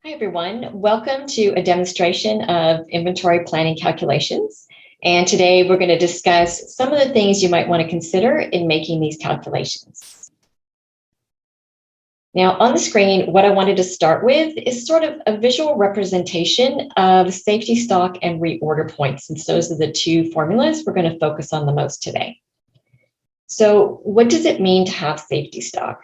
Hi, everyone. Welcome to a demonstration of inventory planning calculations. And today we're going to discuss some of the things you might want to consider in making these calculations. Now, on the screen, what I wanted to start with is sort of a visual representation of safety stock and reorder points, since those are the two formulas we're going to focus on the most today. So what does it mean to have safety stock?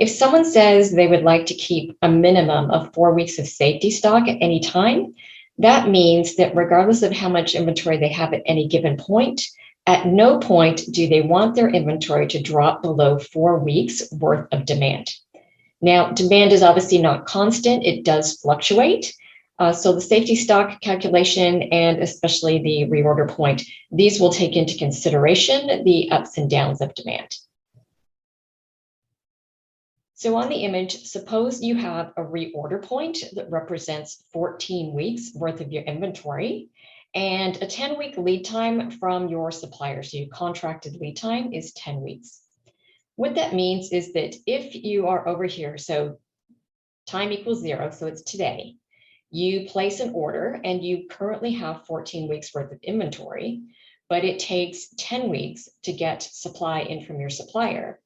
If someone says they would like to keep a minimum of 4 weeks of safety stock at any time, that means that regardless of how much inventory they have at any given point, at no point do they want their inventory to drop below 4 weeks worth of demand. Now, demand is obviously not constant, it does fluctuate. So the safety stock calculation and especially the reorder point, these will take into consideration the ups and downs of demand. So on the image, suppose you have a reorder point that represents 14 weeks worth of your inventory and a 10-week lead time from your supplier. So your contracted lead time is 10 weeks. What that means is that if you are over here, so time equals 0, so it's today, you place an order and you currently have 14 weeks worth of inventory, but it takes 10 weeks to get supply in from your supplier.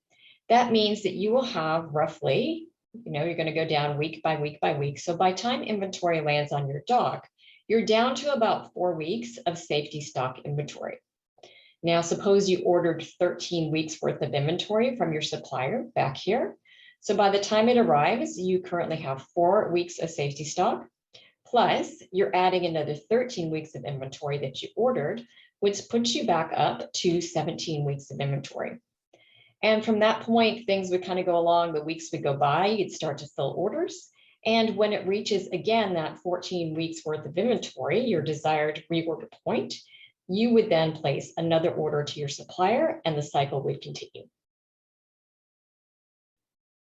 That means that you will have roughly, you're going to go down week by week by week. So by time inventory lands on your dock, you're down to about 4 weeks of safety stock inventory. Now, suppose you ordered 13 weeks worth of inventory from your supplier back here. So by the time it arrives, you currently have 4 weeks of safety stock, plus you're adding another 13 weeks of inventory that you ordered, which puts you back up to 17 weeks of inventory. And from that point, things would kind of go along, the weeks would go by, you'd start to fill orders. And when it reaches, again, that 14 weeks worth of inventory, your desired reorder point, you would then place another order to your supplier and the cycle would continue.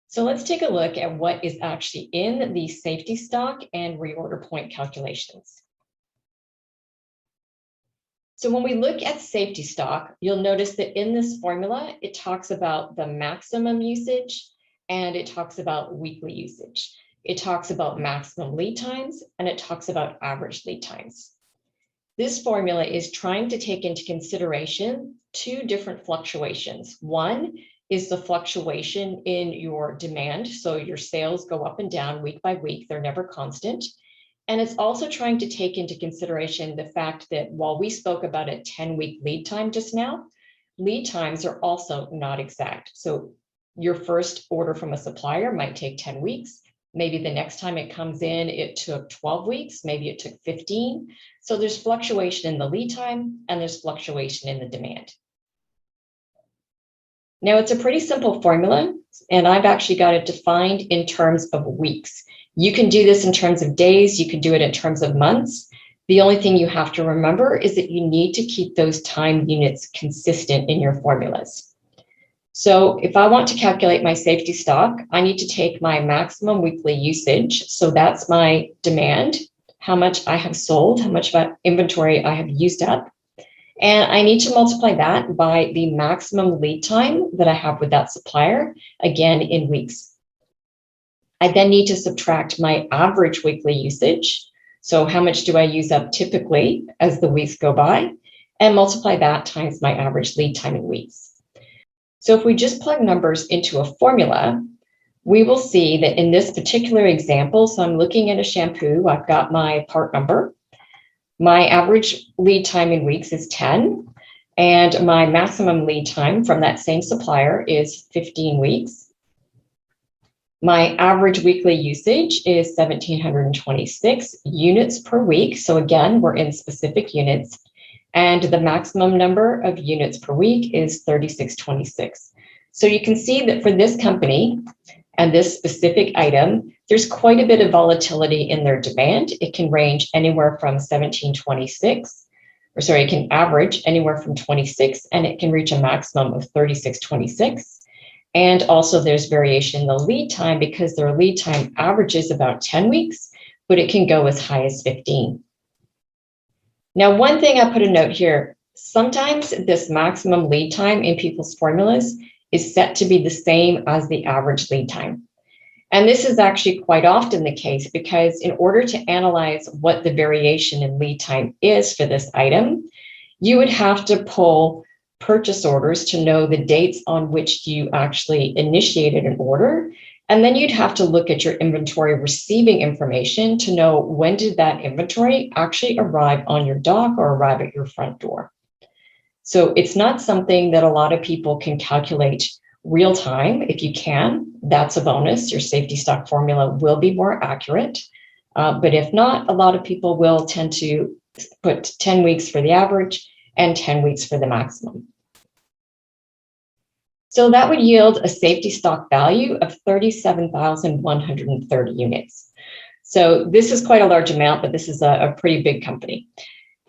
So let's take a look at what is actually in the safety stock and reorder point calculations. So when we look at safety stock, you'll notice that in this formula, it talks about the maximum usage and it talks about weekly usage. It talks about maximum lead times and it talks about average lead times. This formula is trying to take into consideration two different fluctuations. One is the fluctuation in your demand. So your sales go up and down week by week, they're never constant. And it's also trying to take into consideration the fact that while we spoke about a 10-week lead time just now, lead times are also not exact. So your first order from a supplier might take 10 weeks. Maybe the next time it comes in, it took 12 weeks, maybe it took 15. So there's fluctuation in the lead time and there's fluctuation in the demand. Now it's a pretty simple formula, and I've actually got it defined in terms of weeks. You can do this in terms of days, you can do it in terms of months. The only thing you have to remember is that you need to keep those time units consistent in your formulas. So if I want to calculate my safety stock, I need to take my maximum weekly usage. So that's my demand, how much I have sold, how much inventory I have used up. And I need to multiply that by the maximum lead time that I have with that supplier, again in weeks. I then need to subtract my average weekly usage. So how much do I use up typically as the weeks go by, and multiply that times my average lead time in weeks. So if we just plug numbers into a formula, we will see that in this particular example, so I'm looking at a shampoo, I've got my part number. My average lead time in weeks is 10, and my maximum lead time from that same supplier is 15 weeks. My average weekly usage is 1,726 units per week. So again, we're in specific units. And the maximum number of units per week is 3,626. So you can see that for this company and this specific item, there's quite a bit of volatility in their demand. It can range anywhere from 1,726, or sorry, it can average anywhere from 26, and it can reach a maximum of 3,626. And also there's variation in the lead time because their lead time averages about 10 weeks, but it can go as high as 15. Now, one thing I put a note here, sometimes this maximum lead time in people's formulas is set to be the same as the average lead time. And this is actually quite often the case because in order to analyze what the variation in lead time is for this item, you would have to pull purchase orders to know the dates on which you actually initiated an order. And then you'd have to look at your inventory receiving information to know when did that inventory actually arrive on your dock or arrive at your front door. So it's not something that a lot of people can calculate real time. If you can, that's a bonus. Your safety stock formula will be more accurate. But if not, a lot of people will tend to put 10 weeks for the average and 10 weeks for the maximum. So that would yield a safety stock value of 37,130 units. So this is quite a large amount, but this is a pretty big company.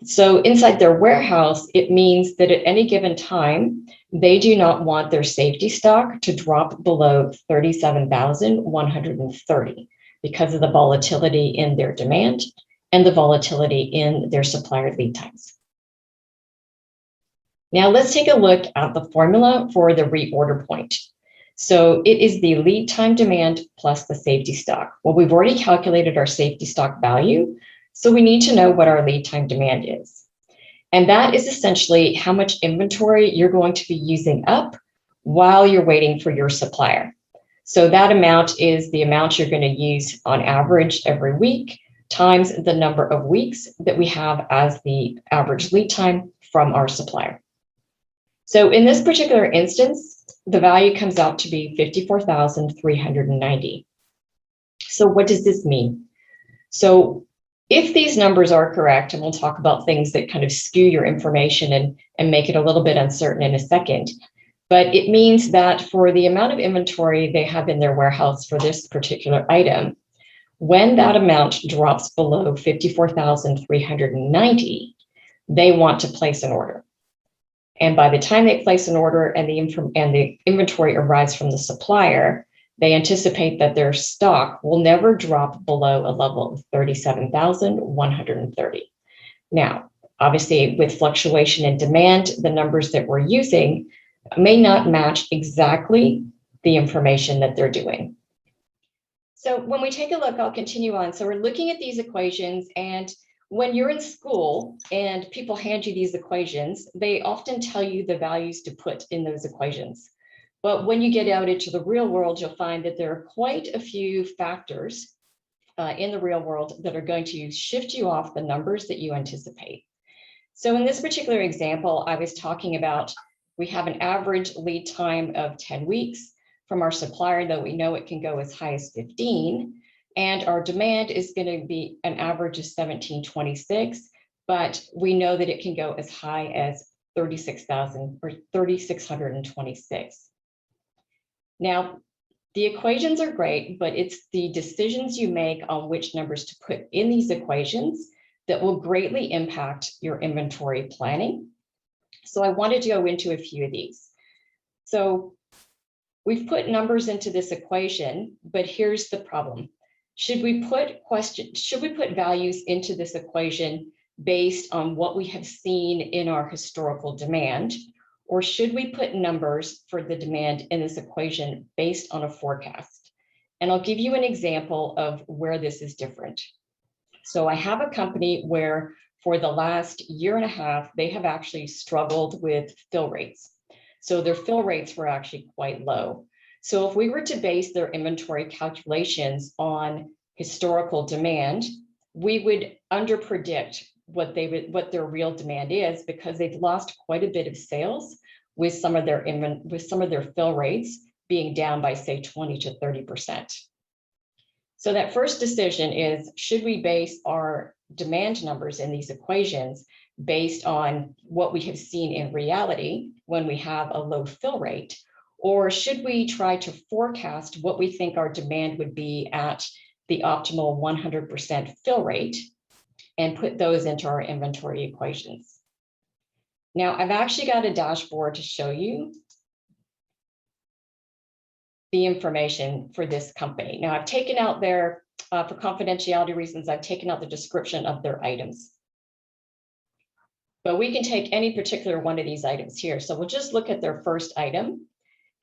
So inside their warehouse, it means that at any given time, they do not want their safety stock to drop below 37,130 because of the volatility in their demand and the volatility in their supplier lead times. Now let's take a look at the formula for the reorder point. So it is the lead time demand plus the safety stock. Well, we've already calculated our safety stock value, so we need to know what our lead time demand is. And that is essentially how much inventory you're going to be using up while you're waiting for your supplier. So that amount is the amount you're going to use on average every week times the number of weeks that we have as the average lead time from our supplier. So in this particular instance, the value comes out to be 54,390. So what does this mean? So if these numbers are correct, and we'll talk about things that kind of skew your information and make it a little bit uncertain in a second, but it means that for the amount of inventory they have in their warehouse for this particular item, when that amount drops below 54,390, they want to place an order. And by the time they place an order and the inventory arrives from the supplier, they anticipate that their stock will never drop below a level of 37,130. Now, obviously, with fluctuation in demand, the numbers that we're using may not match exactly the information that they're doing. So when we take a look, I'll continue on. So we're looking at these equations, and when you're in school and people hand you these equations, they often tell you the values to put in those equations. But when you get out into the real world, you'll find that there are quite a few factors in the real world that are going to shift you off the numbers that you anticipate. So in this particular example, I was talking about we have an average lead time of 10 weeks from our supplier, though we know it can go as high as 15. And our demand is going to be an average of 1726, but we know that it can go as high as 36,000 or 3,626. Now, the equations are great, but it's the decisions you make on which numbers to put in these equations that will greatly impact your inventory planning. So I wanted to go into a few of these. So we've put numbers into this equation, but here's the problem. Should we put values into this equation based on what we have seen in our historical demand, or should we put numbers for the demand in this equation based on a forecast? And I'll give you an example of where this is different. So I have a company where for the last year and a half, they have actually struggled with fill rates. So their fill rates were actually quite low. So if we were to base their inventory calculations on historical demand, we would underpredict what their real demand is, because they've lost quite a bit of sales with some of their fill rates being down by, say, 20 to 30%. So that first decision is, should we base our demand numbers in these equations based on what we have seen in reality when we have a low fill rate? Or should we try to forecast what we think our demand would be at the optimal 100% fill rate and put those into our inventory equations? Now, I've actually got a dashboard to show you the information for this company. Now, I've taken out their, for confidentiality reasons, I've taken out the description of their items. But we can take any particular one of these items here. So we'll just look at their first item.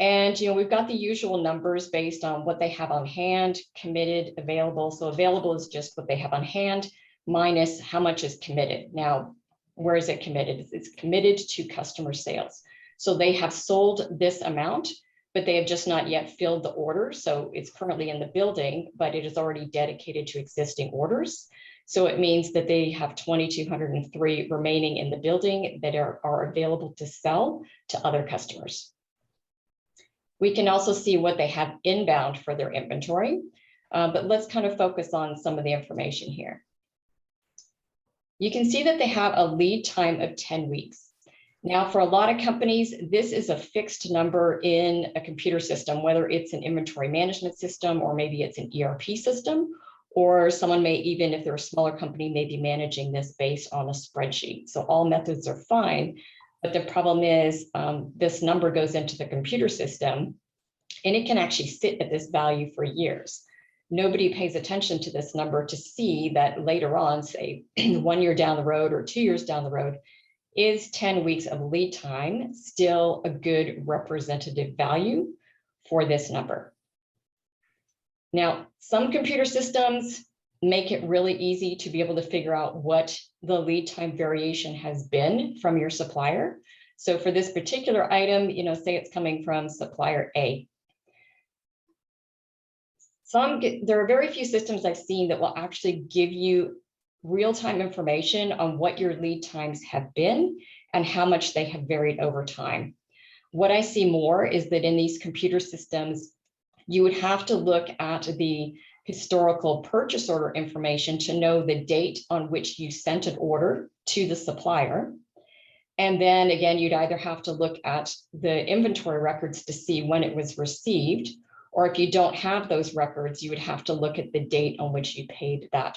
And, we've got the usual numbers based on what they have on hand, committed, available. So available is just what they have on hand minus how much is committed. Now, where is it committed? It's committed to customer sales. So they have sold this amount, but they have just not yet filled the order. So it's currently in the building, but it is already dedicated to existing orders. So it means that they have 2,203 remaining in the building that are available to sell to other customers. We can also see what they have inbound for their inventory, but let's kind of focus on some of the information here. You can see that they have a lead time of 10 weeks. Now, for a lot of companies, this is a fixed number in a computer system, whether it's an inventory management system or maybe it's an ERP system, or someone may, even if they're a smaller company, may be managing this based on a spreadsheet. So all methods are fine. But the problem is this number goes into the computer system and it can actually sit at this value for years. Nobody pays attention to this number to see that later on, say 1 year down the road or 2 years down the road, is 10 weeks of lead time still a good representative value for this number? Now, some computer systems make it really easy to be able to figure out what the lead time variation has been from your supplier. So for this particular item, say it's coming from supplier A. There are very few systems I've seen that will actually give you real-time information on what your lead times have been and how much they have varied over time. What I see more is that in these computer systems, you would have to look at the historical purchase order information to know the date on which you sent an order to the supplier. And then again, you'd either have to look at the inventory records to see when it was received, or if you don't have those records, you would have to look at the date on which you paid that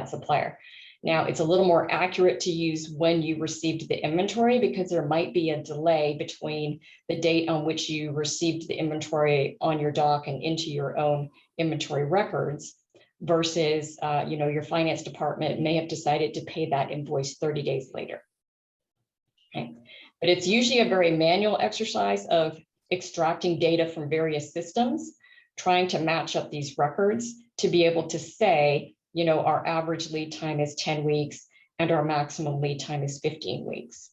supplier. Now, it's a little more accurate to use when you received the inventory because there might be a delay between the date on which you received the inventory on your dock and into your own inventory records versus, your finance department may have decided to pay that invoice 30 days later. Okay. But it's usually a very manual exercise of extracting data from various systems, trying to match up these records to be able to say, our average lead time is 10 weeks and our maximum lead time is 15 weeks.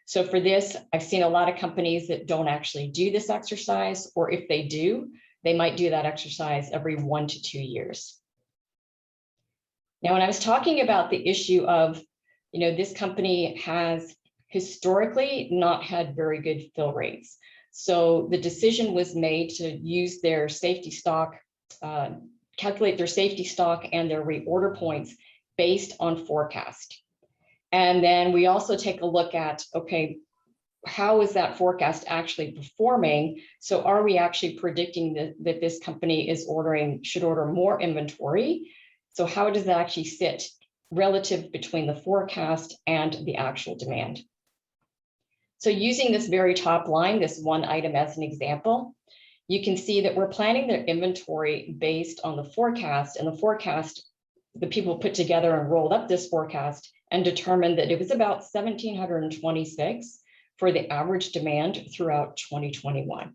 So for this, I've seen a lot of companies that don't actually do this exercise, or if they do, they might do that exercise every 1 to 2 years. Now, when I was talking about the issue of, this company has historically not had very good fill rates. So the decision was made to use their safety stock, calculate their safety stock and their reorder points based on forecast. And then we also take a look at, okay, how is that forecast actually performing? So are we actually predicting that this company should order more inventory? So how does that actually sit relative between the forecast and the actual demand? So using this very top line, this one item as an example, you can see that we're planning their inventory based on the forecast, and the forecast, the people put together and rolled up this forecast and determined that it was about 1,726 for the average demand throughout 2021.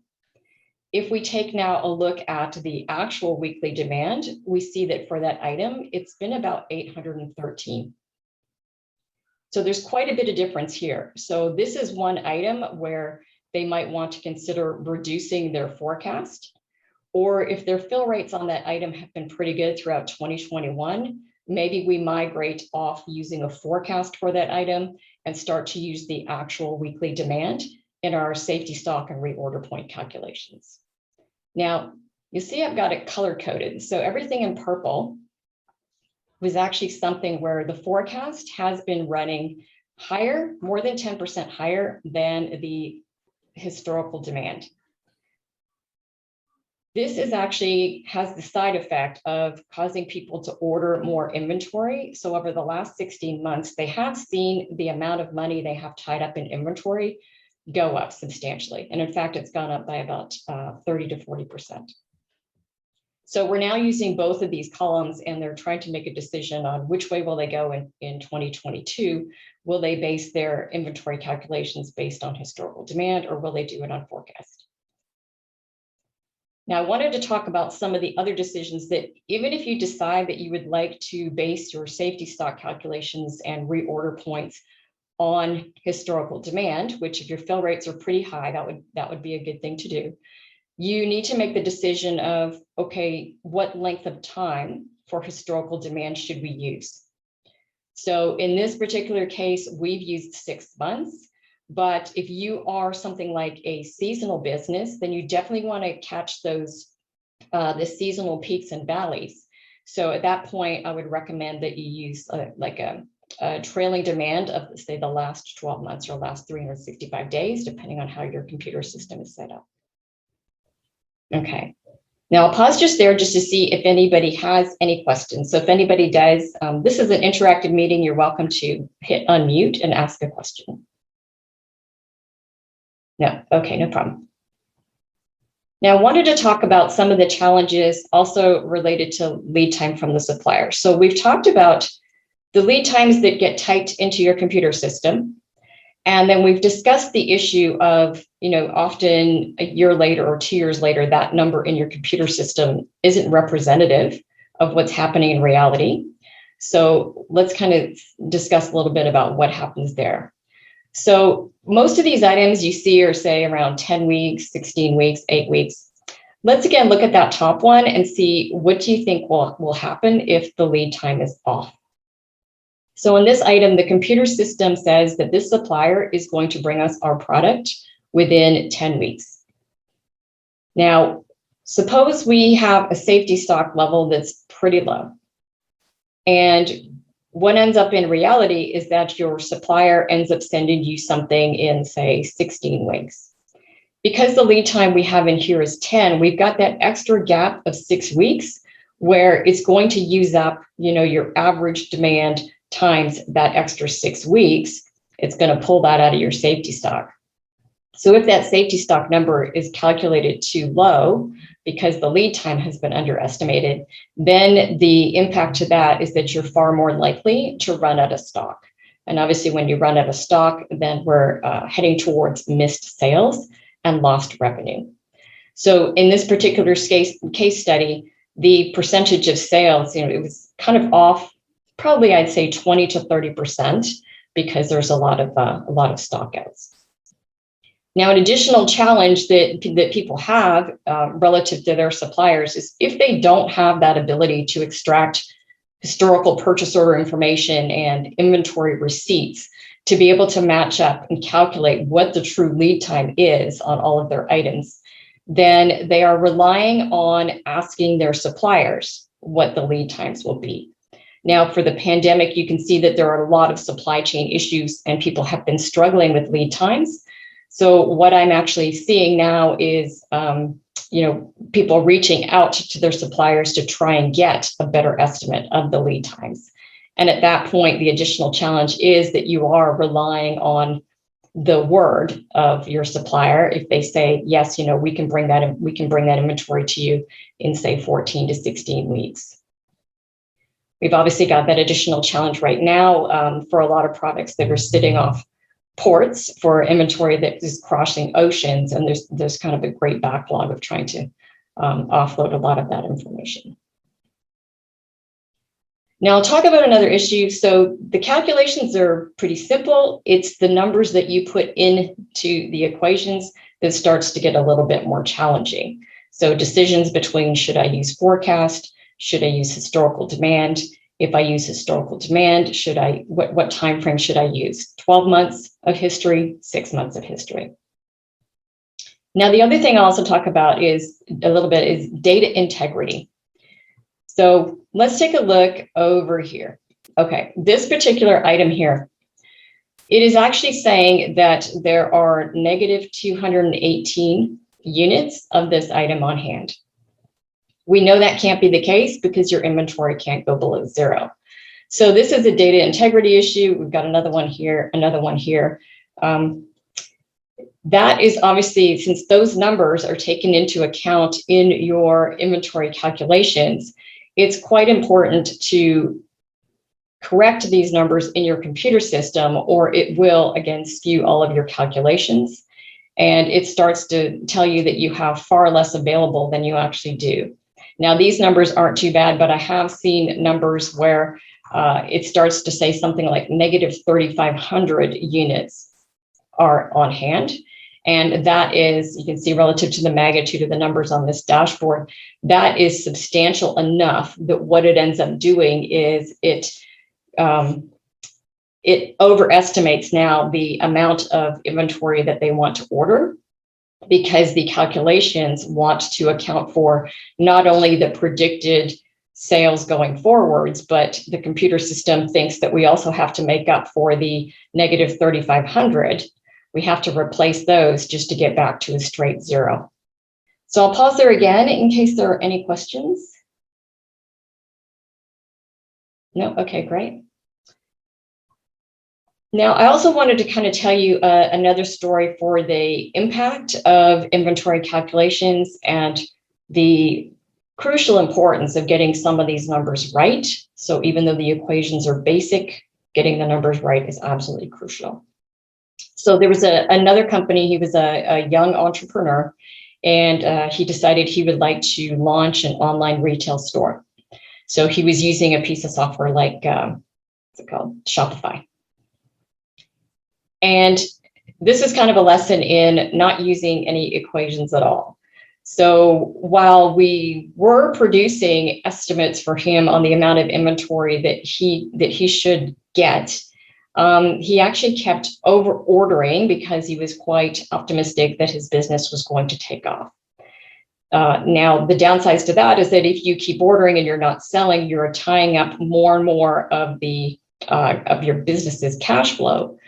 If we take now a look at the actual weekly demand, we see that for that item, it's been about 813. So there's quite a bit of difference here. So this is one item where they might want to consider reducing their forecast, or if their fill rates on that item have been pretty good throughout 2021, maybe we migrate off using a forecast for that item and start to use the actual weekly demand in our safety stock and reorder point calculations. Now, you see I've got it color coded. So everything in purple was actually something where the forecast has been running higher, more than 10% higher than the historical demand. This is actually has the side effect of causing people to order more inventory. So over the last 16 months, they have seen the amount of money they have tied up in inventory go up substantially. And in fact, it's gone up by about 30 to 40%. So we're now using both of these columns, and they're trying to make a decision on which way will they go in 2022. Will they base their inventory calculations based on historical demand, or will they do it on forecast? Now, I wanted to talk about some of the other decisions that even if you decide that you would like to base your safety stock calculations and reorder points on historical demand, which if your fill rates are pretty high, that would be a good thing to do. You need to make the decision of, okay, what length of time for historical demand should we use? So in this particular case, we've used 6 months. But if you are something like a seasonal business, then you definitely want to catch those the seasonal peaks and valleys. So at that point, I would recommend that you use like a trailing demand of, say, the last 12 months or last 365 days, depending on how your computer system is set up. Okay. Now I'll pause just there just to see if anybody has any questions. So if anybody does, this is an interactive meeting. You're welcome to hit unmute and ask a question. No, okay, no problem. Now I wanted to talk about some of the challenges also related to lead time from the supplier. So we've talked about the lead times that get typed into your computer system. And then we've discussed the issue of, often a year later or 2 years later, that number in your computer system isn't representative of what's happening in reality. So let's kind of discuss a little bit about what happens there. So most of these items you see are, say, around 10 weeks, 16 weeks, 8 weeks. Let's again look at that top one and see what do you think will happen if the lead time is off. So in this item, the computer system says that this supplier is going to bring us our product within 10 weeks. Now, suppose we have a safety stock level that's pretty low. And what ends up in reality is that your supplier ends up sending you something in, say, 16 weeks. Because the lead time we have in here is 10, we've got that extra gap of 6 weeks where it's going to use up, your average demand times that extra 6 weeks. It's going to pull that out of your safety stock. So if that safety stock number is calculated too low because the lead time has been underestimated, then the impact to that is that you're far more likely to run out of stock. And obviously, when you run out of stock, then we're heading towards missed sales and lost revenue. So in this particular case study, the percentage of sales, it was kind of off, probably I'd say 20 to 30%, because there's a lot of stockouts. Now, an additional challenge that people have relative to their suppliers is if they don't have that ability to extract historical purchase order information and inventory receipts to be able to match up and calculate what the true lead time is on all of their items, then they are relying on asking their suppliers what the lead times will be. Now, for the pandemic, you can see that there are a lot of supply chain issues and people have been struggling with lead times. So what I'm actually seeing now is, people reaching out to their suppliers to try and get a better estimate of the lead times. And at that point, the additional challenge is that you are relying on the word of your supplier. If they say, yes, we can bring that inventory to you in, say, 14 to 16 weeks. We've obviously got that additional challenge right now for a lot of products that are sitting off ports for inventory that is crossing oceans, and there's kind of a great backlog of trying to offload a lot of that information. Now I'll talk about another issue. So the calculations are pretty simple. It's the numbers that you put into the equations that starts to get a little bit more challenging. So decisions between, should I use forecast? Should I use historical demand? If I use historical demand, what time frame should I use? 12 months of history, 6 months of history. Now, the other thing I'll also talk about is data integrity. So let's take a look over here. Okay, this particular item here, it is actually saying that there are negative 218 units of this item on hand. We know that can't be the case because your inventory can't go below 0. So this is a data integrity issue. We've got another one here, another one here. That is obviously, since those numbers are taken into account in your inventory calculations, it's quite important to correct these numbers in your computer system, or it will, again, skew all of your calculations. And it starts to tell you that you have far less available than you actually do. Now, these numbers aren't too bad, but I have seen numbers where it starts to say something like negative 3,500 units are on hand. And that is, you can see relative to the magnitude of the numbers on this dashboard, that is substantial enough that what it ends up doing is it overestimates now the amount of inventory that they want to order, because the calculations want to account for not only the predicted sales going forwards, but the computer system thinks that we also have to make up for the negative 3,500. We have to replace those just to get back to a straight zero. So I'll pause there again in case there are any questions. No? Okay, great. Now, I also wanted to kind of tell you another story for the impact of inventory calculations and the crucial importance of getting some of these numbers right. So even though the equations are basic, getting the numbers right is absolutely crucial. So there was another company, he was a young entrepreneur, and he decided he would like to launch an online retail store. So he was using a piece of software like, what's it called? Shopify. And this is kind of a lesson in not using any equations at all. So while we were producing estimates for him on the amount of inventory that he should get, he actually kept over ordering because he was quite optimistic that his business was going to take off. Now, the downsides to that is that if you keep ordering and you're not selling, you're tying up more and more of the of your business's cash flow,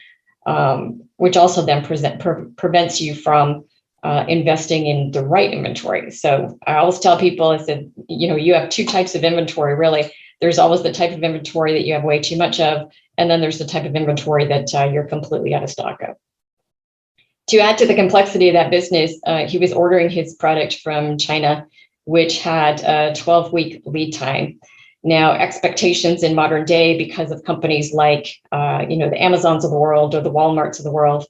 which also then prevents you from investing in the right inventory. So I always tell people, I said, you have two types of inventory, really. There's always the type of inventory that you have way too much of, and then there's the type of inventory that you're completely out of stock of. To add to the complexity of that business, he was ordering his product from China, which had a 12-week lead time. Now, expectations in modern day, because of companies like, the Amazons of the world or the Walmarts of the world,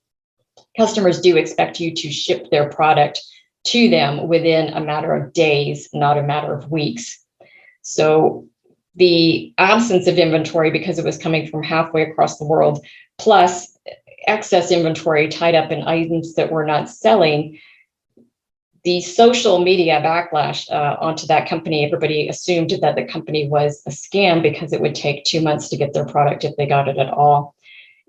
customers do expect you to ship their product to them within a matter of days, not a matter of weeks. So the absence of inventory, because it was coming from halfway across the world, plus excess inventory tied up in items that were not selling, the social media backlash onto that company, everybody assumed that the company was a scam because it would take 2 months to get their product if they got it at all.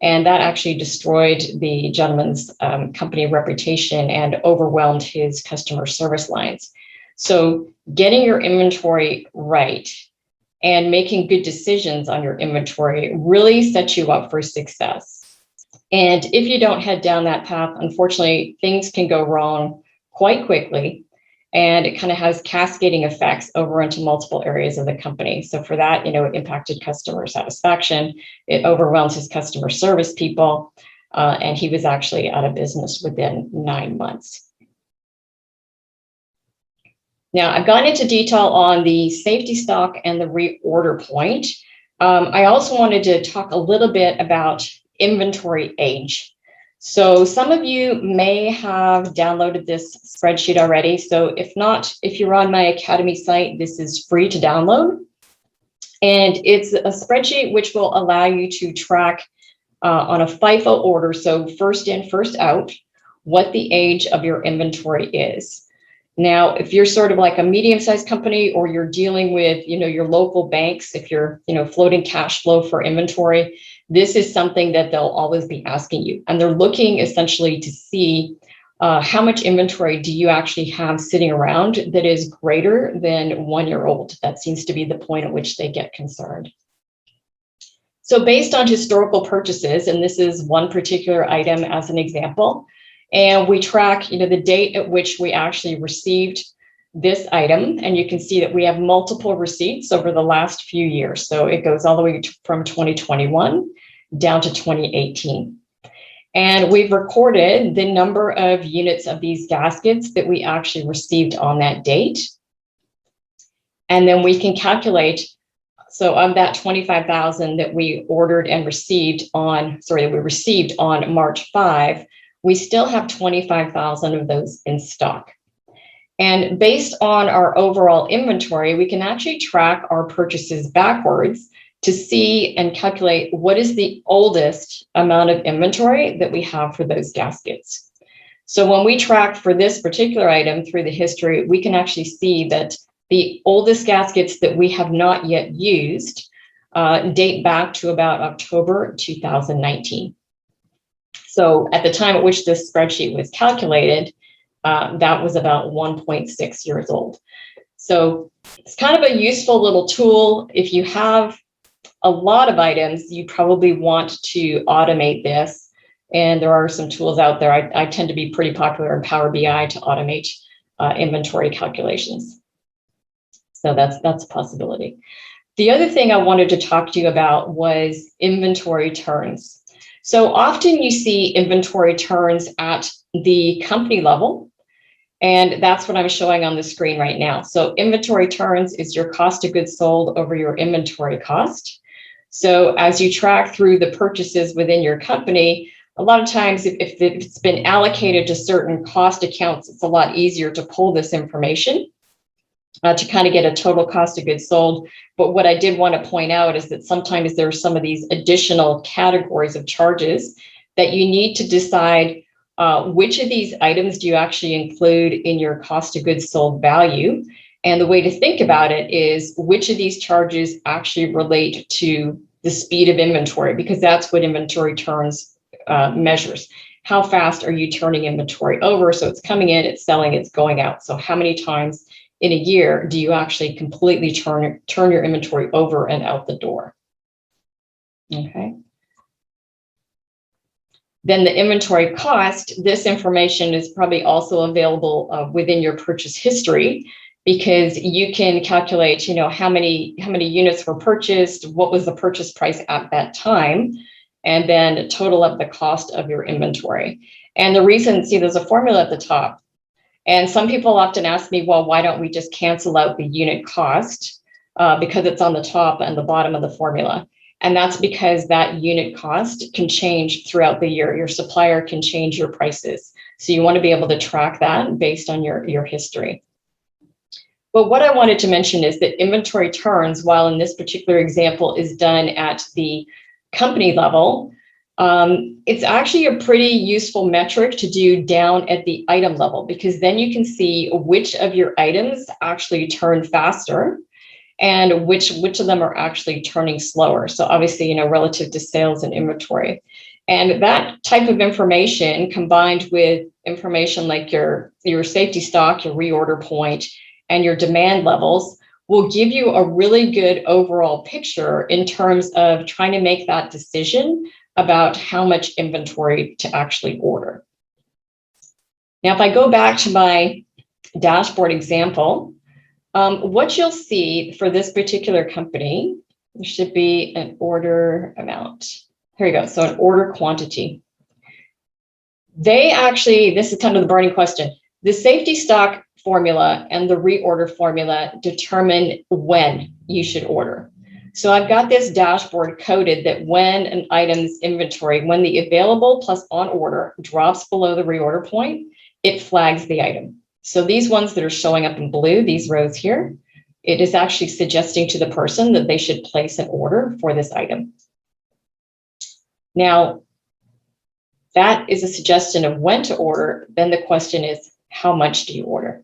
And that actually destroyed the gentleman's company reputation and overwhelmed his customer service lines. So getting your inventory right and making good decisions on your inventory really sets you up for success. And if you don't head down that path, unfortunately, things can go wrong quite quickly, and it kind of has cascading effects over into multiple areas of the company. So for that, it impacted customer satisfaction, it overwhelmed his customer service people, and he was actually out of business within 9 months. Now, I've gone into detail on the safety stock and the reorder point. I also wanted to talk a little bit about inventory age. So some of you may have downloaded this spreadsheet already. So if not, if you're on my Academy site, this is free to download. And it's a spreadsheet which will allow you to track on a FIFO order, so first in, first out, what the age of your inventory is. Now, if you're sort of like a medium-sized company, or you're dealing with, your local banks, if you're, floating cash flow for inventory, this is something that they'll always be asking you. And they're looking essentially to see how much inventory do you actually have sitting around that is greater than 1 year old. That seems to be the point at which they get concerned. So based on historical purchases, and this is one particular item as an example, and we track, the date at which we actually received this item, and you can see that we have multiple receipts over the last few years. So it goes all the way from 2021 down to 2018. And we've recorded the number of units of these gaskets that we actually received on that date. And then we can calculate, so of that 25,000 that we ordered and received on, that we received on March 5, we still have 25,000 of those in stock. And based on our overall inventory, we can actually track our purchases backwards to see and calculate what is the oldest amount of inventory that we have for those gaskets. So when we track for this particular item through the history, we can actually see that the oldest gaskets that we have not yet used date back to about October 2019. So at the time at which this spreadsheet was calculated, that was about 1.6 years old. So it's kind of a useful little tool. If you have a lot of items, you probably want to automate this. And there are some tools out there. I tend to be pretty popular in Power BI to automate inventory calculations. So that's a possibility. The other thing I wanted to talk to you about was inventory turns. So often you see inventory turns at the company level, and that's what I'm showing on the screen right now. So inventory turns is your cost of goods sold over your inventory cost. So as you track through the purchases within your company, a lot of times if it's been allocated to certain cost accounts, it's a lot easier to pull this information to kind of get a total cost of goods sold. But what I did want to point out is that sometimes there are some of these additional categories of charges that you need to decide which of these items do you actually include in your cost of goods sold value. And the way to think about it is which of these charges actually relate to the speed of inventory, because that's what inventory turns measures. How fast are you turning inventory over? So it's coming in, it's selling, it's going out. So how many times in a year do you actually completely turn your inventory over and out the door? Okay. Then the inventory cost, this information is probably also available within your purchase history, because you can calculate, how many units were purchased, what was the purchase price at that time, and then total up the cost of your inventory. And the reason, see, there's a formula at the top. And some people often ask me, well, why don't we just cancel out the unit cost because it's on the top and the bottom of the formula? And that's because that unit cost can change throughout the year. Your supplier can change your prices. So you want to be able to track that based on your history. But what I wanted to mention is that inventory turns, while in this particular example is done at the company level, it's actually a pretty useful metric to do down at the item level, because then you can see which of your items actually turn faster and which of them are actually turning slower. So obviously, relative to sales and inventory. And that type of information combined with information like your safety stock, your reorder point, and your demand levels will give you a really good overall picture in terms of trying to make that decision about how much inventory to actually order. Now, if I go back to my dashboard example, what you'll see for this particular company, there should be an order amount. Here we go. So an order quantity. This is kind of the burning question. The safety stock formula and the reorder formula determine when you should order. So I've got this dashboard coded that when an item's inventory, when the available plus on order drops below the reorder point, it flags the item. So these ones that are showing up in blue, these rows here, it is actually suggesting to the person that they should place an order for this item. Now, that is a suggestion of when to order. Then the question is, how much do you order?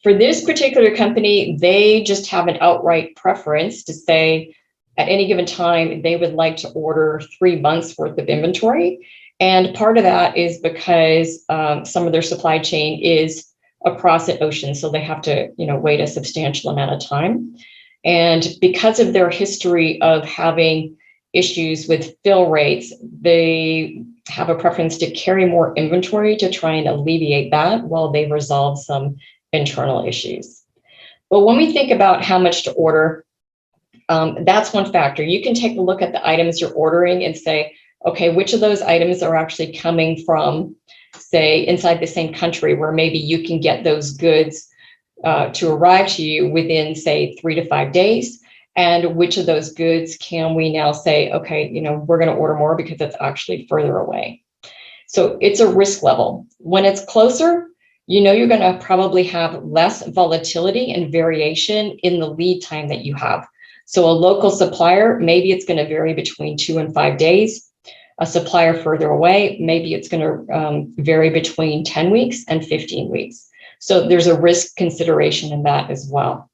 For this particular company, they just have an outright preference to say at any given time, they would like to order 3 months worth of inventory. And part of that is because some of their supply chain is across the ocean. So they have to, wait a substantial amount of time. And because of their history of having issues with fill rates, they have a preference to carry more inventory to try and alleviate that while they resolve some internal issues. But when we think about how much to order, that's one factor. You can take a look at the items you're ordering and say, Okay, which of those items are actually coming from, say, inside the same country where maybe you can get those goods to arrive to you within, say, 3 to 5 days? And which of those goods can we now say, okay, we're going to order more because it's actually further away? So it's a risk level. When it's closer, you're going to probably have less volatility and variation in the lead time that you have. So a local supplier, maybe it's going to vary between 2 and 5 days. A supplier further away, maybe it's going to vary between 10 weeks and 15 weeks. So there's a risk consideration in that as well.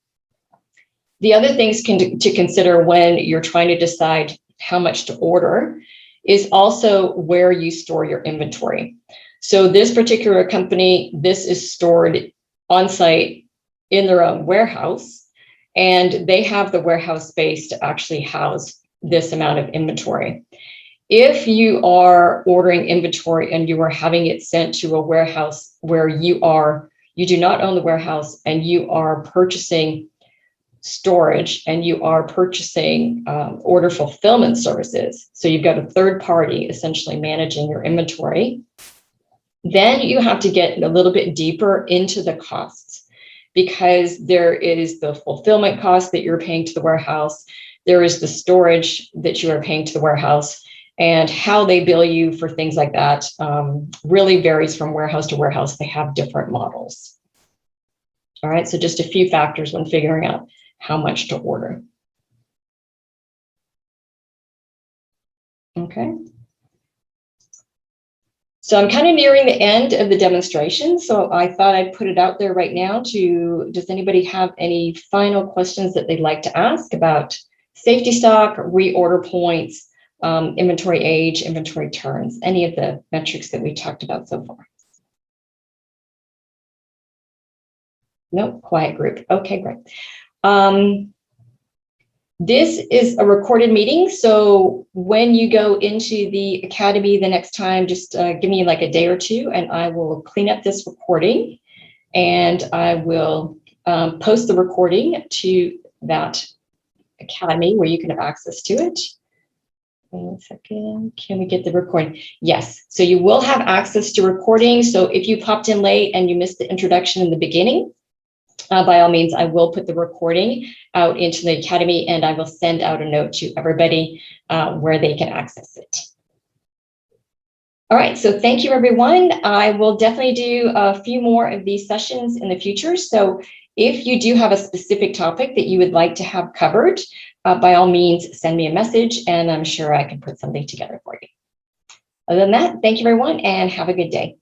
The other things to consider when you're trying to decide how much to order is also where you store your inventory. So this particular company, this is stored on site in their own warehouse, and they have the warehouse space to actually house this amount of inventory. If you are ordering inventory and you are having it sent to a warehouse where you do not own the warehouse, and you are purchasing storage and you are purchasing order fulfillment services, so you've got a third party essentially managing your inventory, then you have to get a little bit deeper into the costs, because there is the fulfillment cost that you're paying to the warehouse, there is the storage that you are paying to the warehouse, and how they bill you for things like that really varies from warehouse to warehouse. They have different models. All right, so just a few factors when figuring out how much to order. Okay. So I'm kind of nearing the end of the demonstration, so I thought I'd put it out there right now does anybody have any final questions that they'd like to ask about safety stock, reorder points, inventory age, inventory turns, any of the metrics that we talked about so far? Nope, quiet group. Okay, great. This is a recorded meeting, so when you go into the Academy the next time, just give me like a day or two and I will clean up this recording, and I will post the recording to that Academy where you can have access to it. One second, can we get the recording? Yes, so you will have access to recording. So if you popped in late and you missed the introduction in the beginning, by all means, I will put the recording out into the Academy, and I will send out a note to everybody where they can access it. All right, so thank you, everyone. I will definitely do a few more of these sessions in the future. So if you do have a specific topic that you would like to have covered, by all means, send me a message, and I'm sure I can put something together for you. Other than that, thank you, everyone, and have a good day.